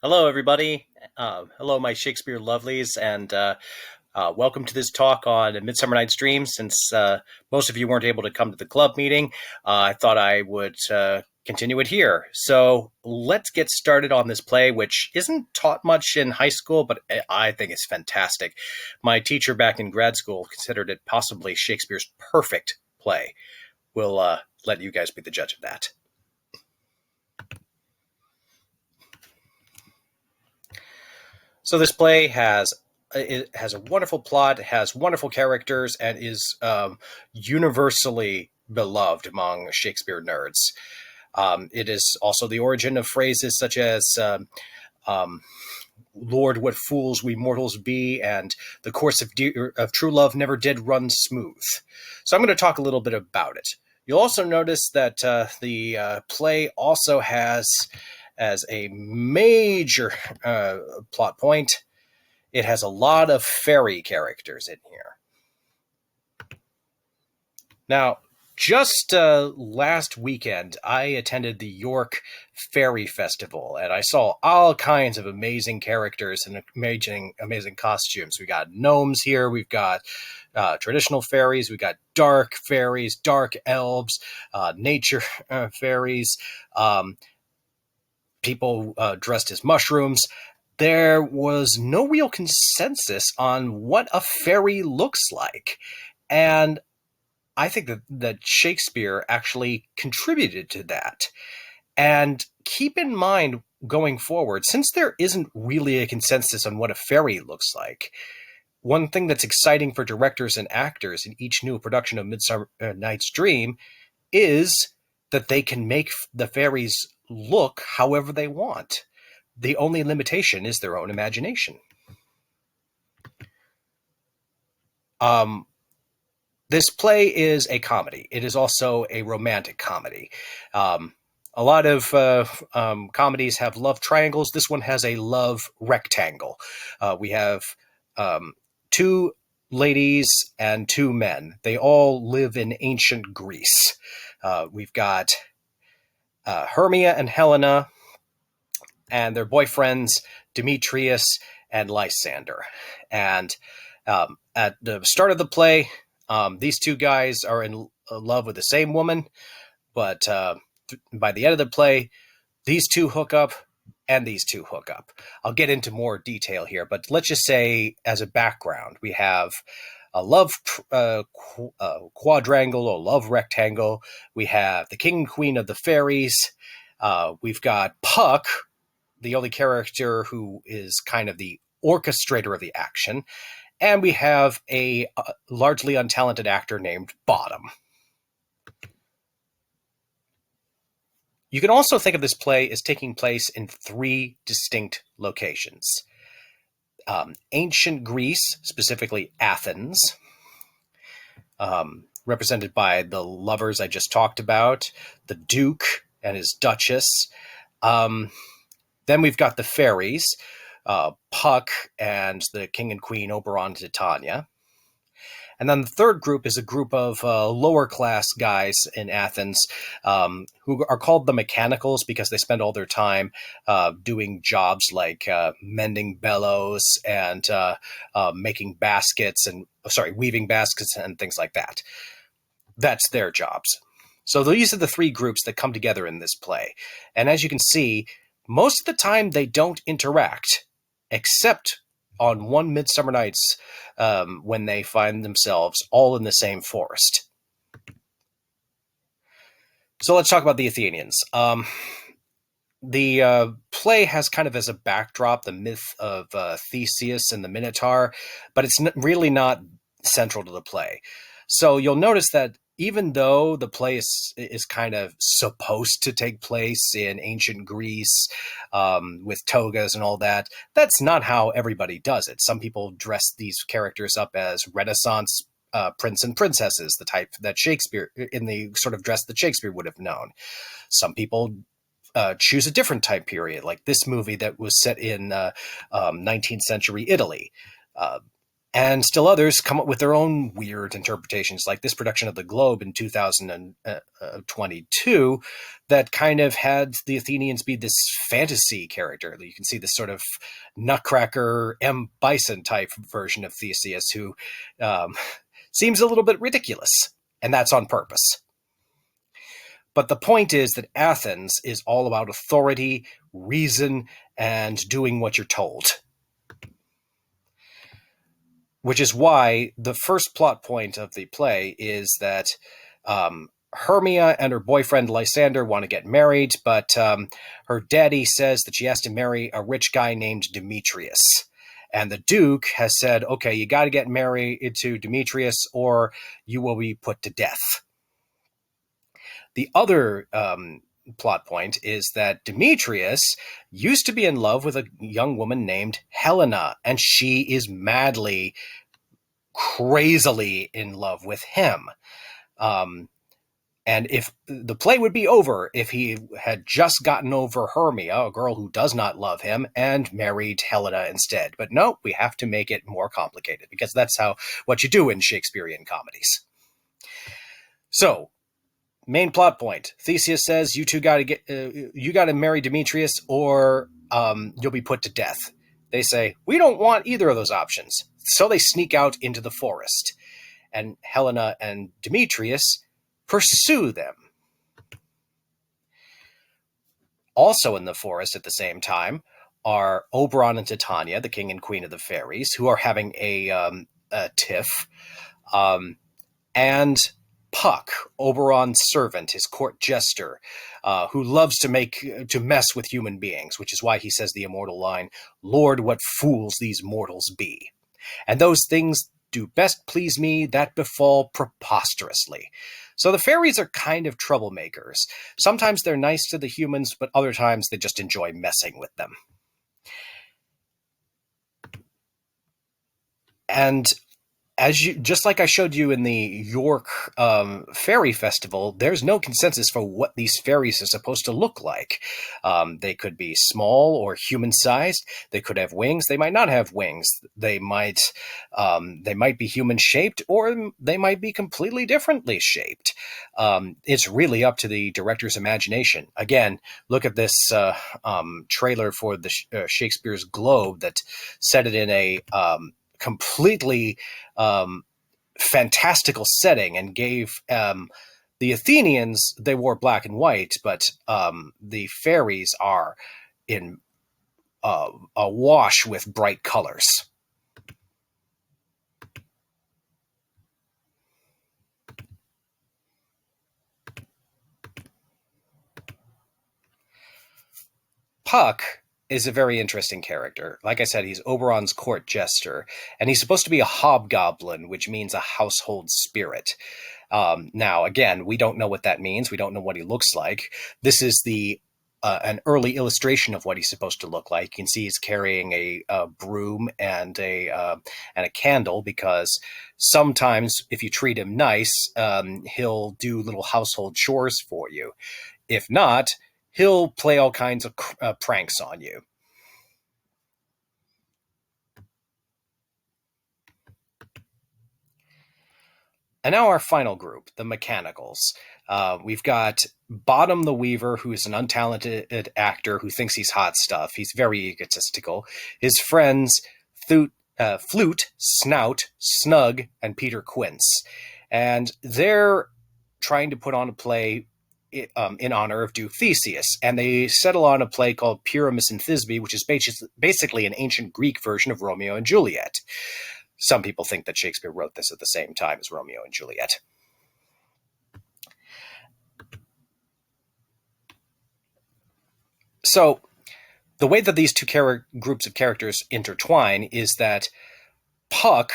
Hello, everybody. Hello, my Shakespeare lovelies, and welcome to this talk on Midsummer Nights Dream. Since most of you weren't able to come to the club meeting, I thought I would continue it here. So let's get started on this play, which isn't taught much in high school, but I think it's fantastic. My teacher back in grad school considered it possibly Shakespeare's perfect play. We'll let you guys be the judge of that. So this play has a wonderful plot, has wonderful characters, and is universally beloved among Shakespeare nerds. It is also the origin of phrases such as um, "Lord, what fools we mortals be," and "The course of true love never did run smooth." So I'm going to talk a little bit about it. You'll also notice that the play also has, as a major plot point, it has a lot of fairy characters in here. Now, just last weekend, I attended the York Fairy Festival, and I saw all kinds of amazing characters and amazing costumes. We got gnomes here, we've got traditional fairies, we got dark fairies, dark elves, nature fairies, people dressed as mushrooms. There was no real consensus on what a fairy looks like. And I think that Shakespeare actually contributed to that. And keep in mind going forward, since there isn't really a consensus on what a fairy looks like, one thing that's exciting for directors and actors in each new production of Midsummer Night's Dream is that they can make the fairies look however they want. The only limitation is their own imagination. This play is a comedy. It is also a romantic comedy. A lot of comedies have love triangles. This one has a love rectangle. We have two ladies and two men. They all live in ancient Greece. We've got Hermia and Helena and their boyfriends, Demetrius and Lysander. And at the start of the play, these two guys are in love with the same woman, but by the end of the play, these two hook up and these two hook up. I'll get into more detail here, but let's just say as a background, we have a love quadrangle or love rectangle. We have the king and queen of the fairies. We've got Puck, the only character who is kind of the orchestrator of the action. And we have a largely untalented actor named Bottom. You can also think of this play as taking place in three distinct locations. Ancient Greece, specifically Athens, represented by the lovers I just talked about, the Duke and his Duchess. Then we've got the fairies, Puck and the king and queen Oberon Titania. And then the third group is a group of lower class guys in Athens who are called the mechanicals because they spend all their time doing jobs like mending bellows and making baskets and, weaving baskets and things like that. That's their jobs. So these are the three groups that come together in this play. And as you can see, most of the time they don't interact, except on one Midsummer Nights when they find themselves all in the same forest. So let's talk about the Athenians. The play has kind of as a backdrop the myth of Theseus and the Minotaur, but it's really not central to the play. So you'll notice that even though the play is kind of supposed to take place in ancient Greece with togas and all that, that's not how everybody does it. Some people dress these characters up as Renaissance prince and princesses, the type that Shakespeare, in the sort of dress that Shakespeare would have known. Some people choose a different time period, like this movie that was set in 19th century Italy. And still others come up with their own weird interpretations, like this production of the Globe in 2022 that kind of had the Athenians be this fantasy character. You can see this sort of nutcracker M. Bison type version of Theseus who um, seems a little bit ridiculous, and that's on purpose. But the point is that Athens is all about authority, reason, and doing what you're told. Which is why the first plot point of the play is that Hermia and her boyfriend Lysander want to get married, but her daddy says that she has to marry a rich guy named Demetrius. And the Duke has said, okay, you got to get married to Demetrius or you will be put to death. The other plot point is that Demetrius used to be in love with a young woman named Helena, and she is madly, crazily in love with him. And if the play would be over if he had just gotten over Hermia, a girl who does not love him, and married Helena instead. But no, we have to make it more complicated because that's what you do in Shakespearean comedies. So, main plot point: Theseus says, "You two got to marry Demetrius, or you'll be put to death." They say, "We don't want either of those options." So they sneak out into the forest, and Helena and Demetrius pursue them. Also in the forest at the same time are Oberon and Titania, the king and queen of the fairies, who are having a tiff, and Puck, Oberon's servant, his court jester, who loves to mess with human beings, which is why he says the immortal line, "Lord, what fools these mortals be. And those things do best please me that befall preposterously." So the fairies are kind of troublemakers. Sometimes they're nice to the humans, but other times they just enjoy messing with them. And just like I showed you in the York Fairy Festival, there's no consensus for what these fairies are supposed to look like. They could be small or human-sized. They could have wings. They might not have wings. They might be human-shaped, or they might be completely differently shaped. It's really up to the director's imagination. Again, look at this trailer for the Shakespeare's Globe that set it in a completely fantastical setting and gave the Athenians, they wore black and white, but the fairies are in awash with bright colors. Puck is a very interesting character. Like I said, he's Oberon's court jester, and he's supposed to be a hobgoblin, which means a household spirit. Now, again, we don't know what that means. We don't know what he looks like. This is an early illustration of what he's supposed to look like. You can see he's carrying a broom and a candle, because sometimes if you treat him nice, he'll do little household chores for you. If not, he'll play all kinds of pranks on you. And now our final group, the mechanicals. We've got Bottom the Weaver, who's an untalented actor who thinks he's hot stuff. He's very egotistical. His friends, Flute, Snout, Snug, and Peter Quince. And they're trying to put on a play in honor of Duke Theseus. And they settle on a play called Pyramus and Thisbe, which is basically an ancient Greek version of Romeo and Juliet. Some people think that Shakespeare wrote this at the same time as Romeo and Juliet. So the way that these two groups of characters intertwine is that Puck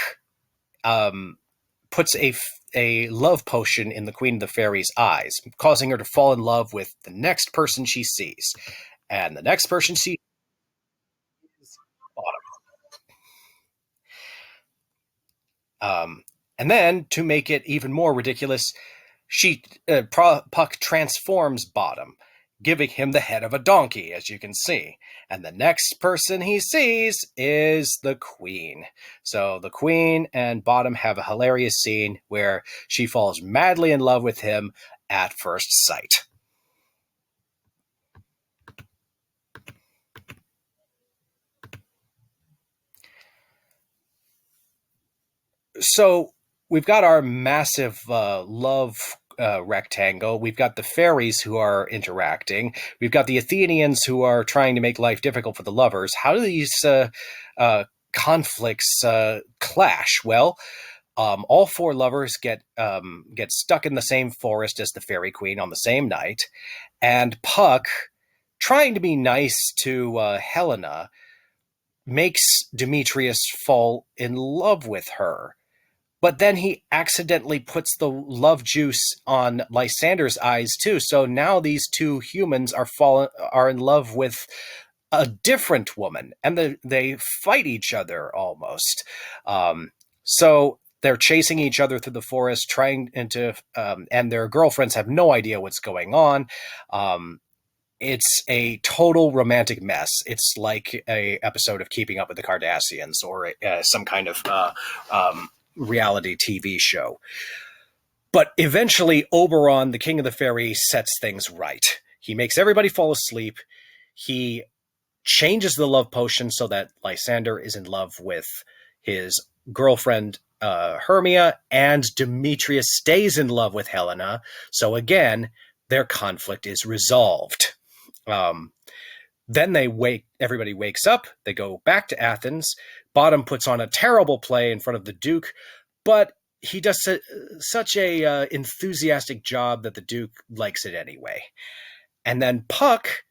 puts a love potion in the Queen of the Fairies' eyes, causing her to fall in love with the next person she sees. And the next person she sees is Bottom. And then, to make it even more ridiculous, Puck transforms Bottom giving him the head of a donkey, as you can see. And the next person he sees is the Queen. So the Queen and Bottom have a hilarious scene where she falls madly in love with him at first sight. So we've got our massive love rectangle. We've got the fairies who are interacting. We've got the Athenians who are trying to make life difficult for the lovers. How do these conflicts clash? Well, all four lovers get stuck in the same forest as the fairy queen on the same night, and Puck, trying to be nice to Helena, makes Demetrius fall in love with her. But then he accidentally puts the love juice on Lysander's eyes too. So now these two humans are in love with a different woman, and they fight each other almost. So they're chasing each other through the forest, and their girlfriends have no idea what's going on. It's a total romantic mess. It's like a episode of Keeping Up with the Kardashians, or some kind of reality TV show. But eventually, Oberon, the king of the fairies, sets things right. He makes everybody fall asleep. He changes the love potion so that Lysander is in love with his girlfriend, Hermia, and Demetrius stays in love with Helena. So again, their conflict is resolved. Then everybody wakes up, they go back to Athens. Bottom puts on a terrible play in front of the Duke, but he does such a enthusiastic job that the Duke likes it anyway. And then Puck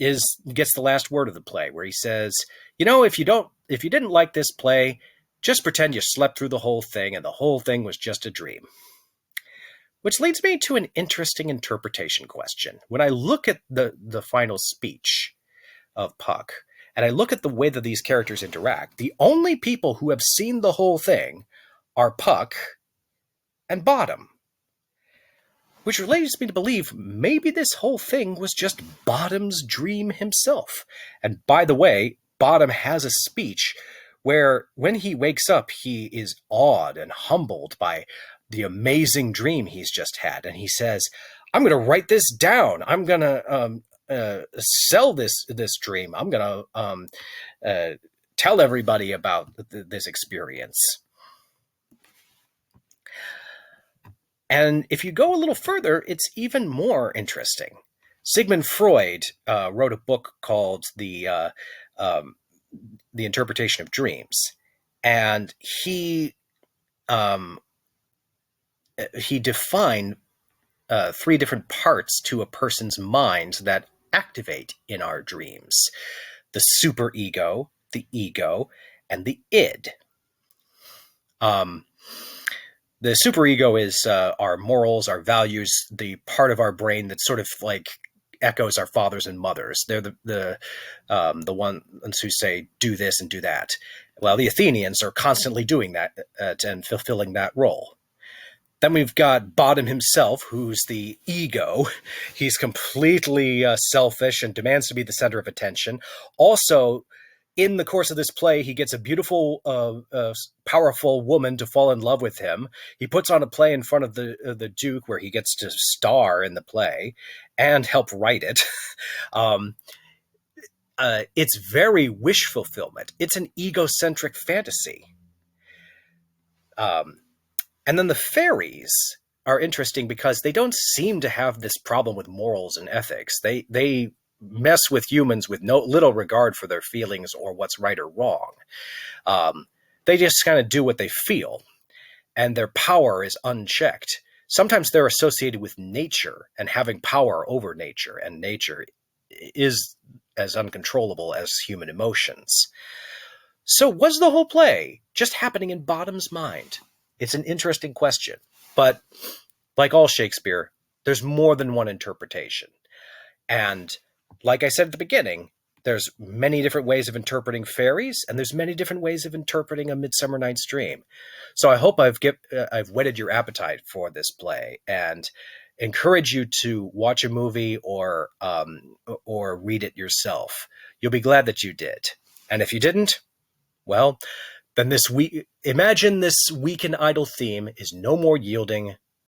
gets the last word of the play, where he says, if you didn't like this play, just pretend you slept through the whole thing and the whole thing was just a dream. Which leads me to an interesting interpretation question. When I look at the final speech of Puck, and I look at the way that these characters interact, the only people who have seen the whole thing are Puck and Bottom. Which leads me to believe maybe this whole thing was just Bottom's dream himself. And by the way, Bottom has a speech where when he wakes up, he is awed and humbled by the amazing dream he's just had. And he says, I'm going to write this down. I'm going to sell this dream. I'm going to tell everybody about this experience. And if you go a little further, it's even more interesting. Sigmund Freud wrote a book called The Interpretation of Dreams. And he defined three different parts to a person's mind that activate in our dreams: the superego, the ego, and the id. The superego is our morals, our values, the part of our brain that sort of like echoes our fathers and mothers. They're the ones who say, do this and do that. Well, the Athenians are constantly doing that and fulfilling that role. Then we've got Bottom himself, who's the ego. He's completely selfish and demands to be the center of attention. Also, in the course of this play, he gets a beautiful, powerful woman to fall in love with him. He puts on a play in front of the Duke where he gets to star in the play and help write it. It's very wish fulfillment. It's an egocentric fantasy. And then the fairies are interesting because they don't seem to have this problem with morals and ethics. They mess with humans with little regard for their feelings or what's right or wrong. They just kind of do what they feel, and their power is unchecked. Sometimes they're associated with nature and having power over nature, and nature is as uncontrollable as human emotions. So was the whole play just happening in Bottom's mind? It's an interesting question, but like all Shakespeare, there's more than one interpretation. And like I said at the beginning, There's many different ways of interpreting fairies, and there's many different ways of interpreting A Midsummer Night's Dream. So I hope I've whetted your appetite for this play and encourage you to watch a movie or read it yourself. You'll be glad that you did. And if you didn't, well, then this week, imagine this weak and idle theme is no more yielding